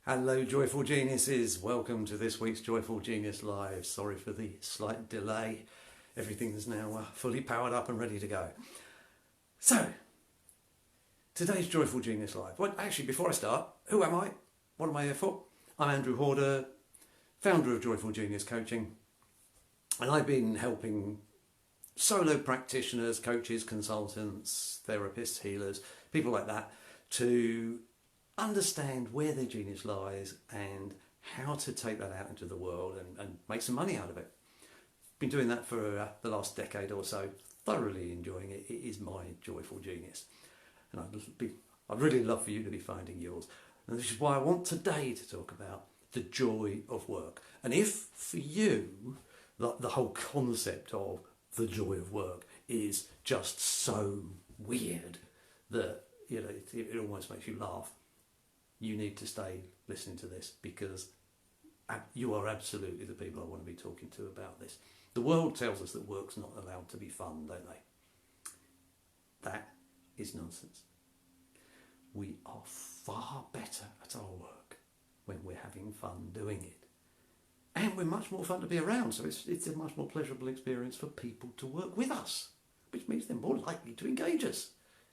Hello Joyful Geniuses, welcome to this week's Joyful Genius Live. Sorry for the slight delay, everything is now fully powered up and ready to go. So, today's Joyful Genius Live. Well, actually, before I start, who am I? What am I here for? I'm Andrew Horder, founder of Joyful Genius Coaching, and I've been helping solo practitioners, coaches, consultants, therapists, healers, people like that to understand where their genius lies and how to take that out into the world and make some money out of it. Been doing that for the last decade or so, thoroughly enjoying it. It is my joyful genius. And I'd really love for you to be finding yours. And this is why I want today to talk about the joy of work. And if for you, the whole concept of the joy of work is just so weird that it almost makes you laugh, you need to stay listening to this, because you are absolutely the people I want to be talking to about this. The world tells us that work's not allowed to be fun, don't they? That is nonsense. We are far better at our work when we're having fun doing it. And we're much more fun to be around, so it's a much more pleasurable experience for people to work with us, which means they're more likely to engage us.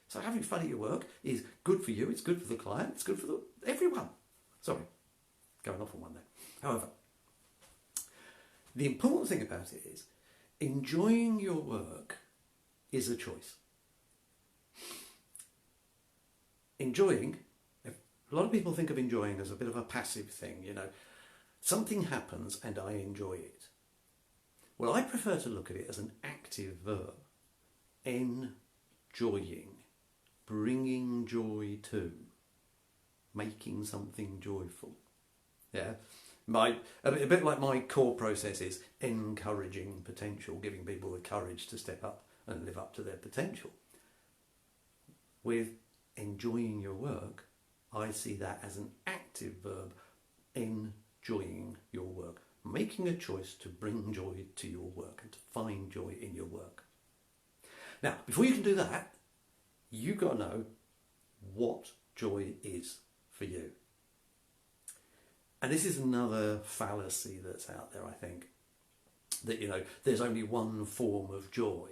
So having fun at your work is good for you, it's good for the client, it's good for everyone. Sorry, going off on one there. However, the important thing about it is enjoying your work is a choice. Enjoying, a lot of people think of enjoying as a bit of a passive thing, something happens and I enjoy it. Well, I prefer to look at it as an active verb. Enjoying. Bringing joy to, making something joyful. Yeah, a bit like my core process is encouraging potential, giving people the courage to step up and live up to their potential. With enjoying your work, I see that as an active verb, enjoying your work, making a choice to bring joy to your work and to find joy in your work. Now, before you can do that, you've got to know what joy is for you. And this is another fallacy that's out there, I think, that, there's only one form of joy.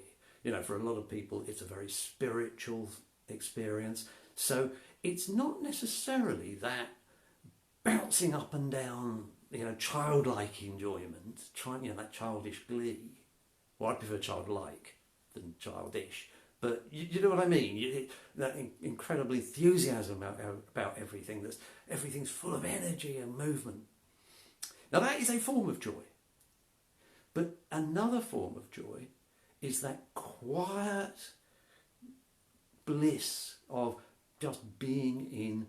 For a lot of people, it's a very spiritual experience. So it's not necessarily that bouncing up and down, childlike enjoyment, that childish glee. Well, I prefer childlike than childish. But you know what I mean? That incredible enthusiasm about everything. Everything's full of energy and movement. Now that is a form of joy. But another form of joy is that quiet bliss of just being in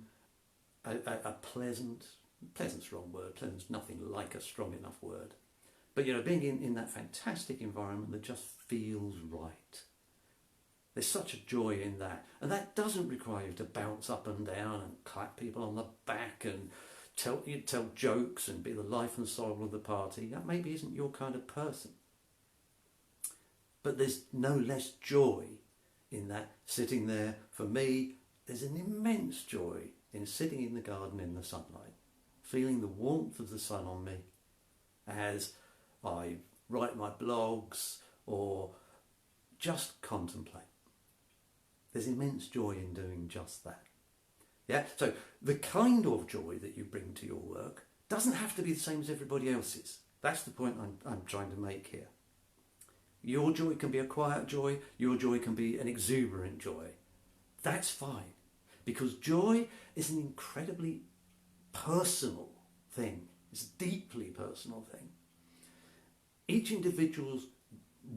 a pleasant's wrong word. Pleasant's nothing like a strong enough word. But being in that fantastic environment that just feels right. There's such a joy in that. And that doesn't require you to bounce up and down and clap people on the back and tell jokes and be the life and soul of the party. That maybe isn't your kind of person. But there's no less joy in that sitting there. For me, there's an immense joy in sitting in the garden in the sunlight, feeling the warmth of the sun on me as I write my blogs or just contemplate. There's immense joy in doing just that. Yeah. So the kind of joy that you bring to your work doesn't have to be the same as everybody else's. That's the point I'm trying to make here. Your joy can be a quiet joy. Your joy can be an exuberant joy. That's fine. Because joy is an incredibly personal thing. It's a deeply personal thing. Each individual's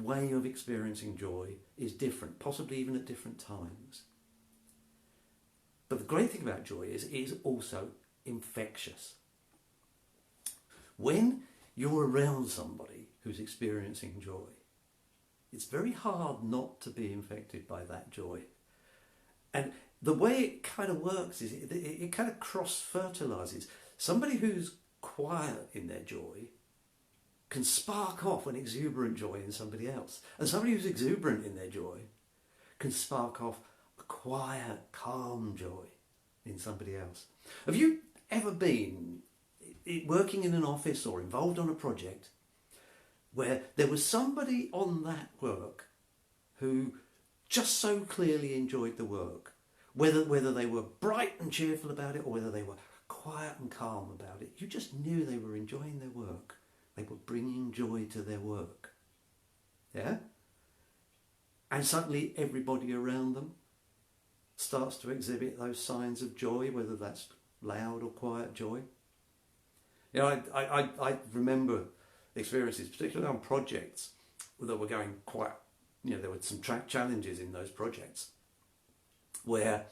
way of experiencing joy is different, possibly even at different times. But the great thing about joy is it is also infectious. When you're around somebody who's experiencing joy, it's very hard not to be infected by that joy. And the way it kind of works is it kind of cross-fertilises. Somebody who's quiet in their joy can spark off an exuberant joy in somebody else. And somebody who's exuberant in their joy can spark off a quiet, calm joy in somebody else. Have you ever been working in an office or involved on a project where there was somebody on that work who just so clearly enjoyed the work, whether they were bright and cheerful about it or whether they were quiet and calm about it, you just knew they were enjoying their work. They were bringing joy to their work. Yeah? And suddenly everybody around them starts to exhibit those signs of joy, whether that's loud or quiet joy. You know, I remember experiences, particularly on projects that were going quite, there were some challenges in those projects where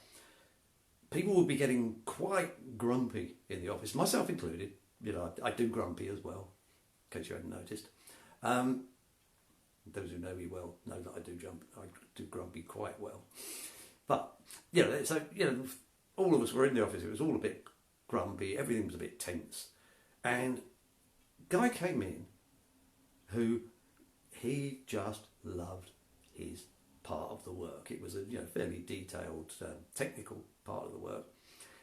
people would be getting quite grumpy in the office, myself included. I do grumpy as well, in case you hadn't noticed. Those who know me well know that I do grumpy quite well. But, all of us were in the office, it was all a bit grumpy, everything was a bit tense. And a guy came in who he just loved his part of the work. It was a fairly detailed technical part of the work.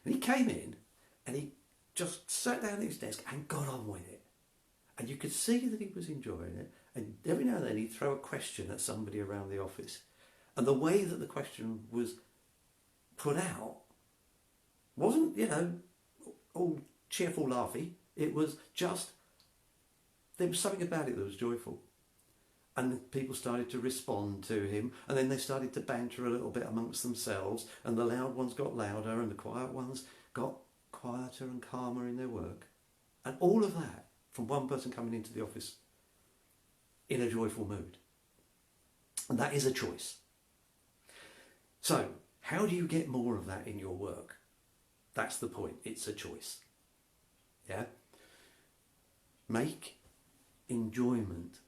And he came in and he just sat down at his desk and got on with it. And you could see that he was enjoying it. And every now and then he'd throw a question at somebody around the office. And the way that the question was put out wasn't, all cheerful, laughy. It was just, there was something about it that was joyful. And people started to respond to him, and then they started to banter a little bit amongst themselves, and the loud ones got louder and the quiet ones got quieter and calmer in their work. And all of that from one person coming into the office in a joyful mood. And that is a choice. So, how do you get more of that in your work? That's the point. It's a choice. Yeah? Make enjoyment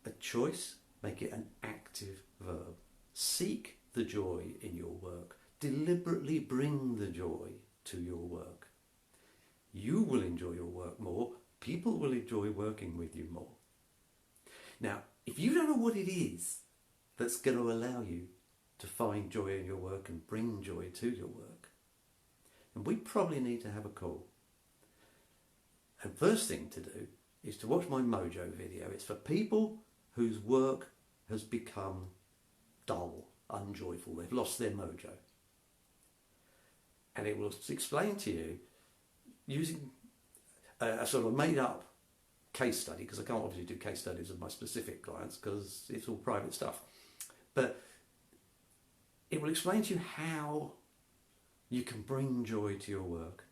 a choice. Make it an active verb. Seek the joy in your work. Deliberately bring the joy to your work. You will enjoy your work more. People will enjoy working with you more. Now, if you don't know what it is that's going to allow you to find joy in your work and bring joy to your work, then we probably need to have a call. And first thing to do is to watch my Mojo video. It's for people whose work has become dull, unjoyful. They've lost their mojo. And it will explain to you, using a sort of made up case study, because I can't obviously do case studies of my specific clients because it's all private stuff. But it will explain to you how you can bring joy to your work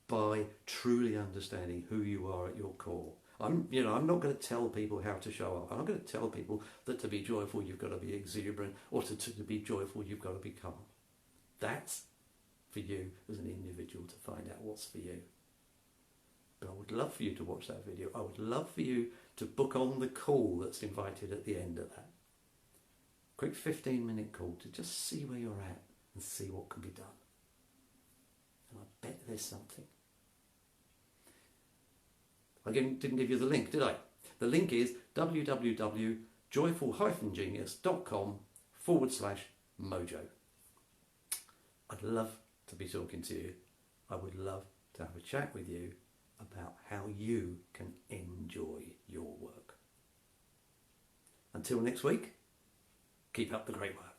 by truly understanding who you are at your core. I'm not going to tell people how to show up. I'm not going to tell people that to be joyful you've got to be exuberant, or to be joyful you've got to be calm. That's for you as an individual to find out what's for you. But I would love for you to watch that video. I would love for you to book on the call that's invited at the end of that. Quick 15-minute call to just see where you're at and see what can be done. And I bet there's something. I didn't give you the link, did I? The link is www.joyfulgenius.com/mojo. I'd love to be talking to you. I would love to have a chat with you about how you can enjoy your work. Until next week, keep up the great work.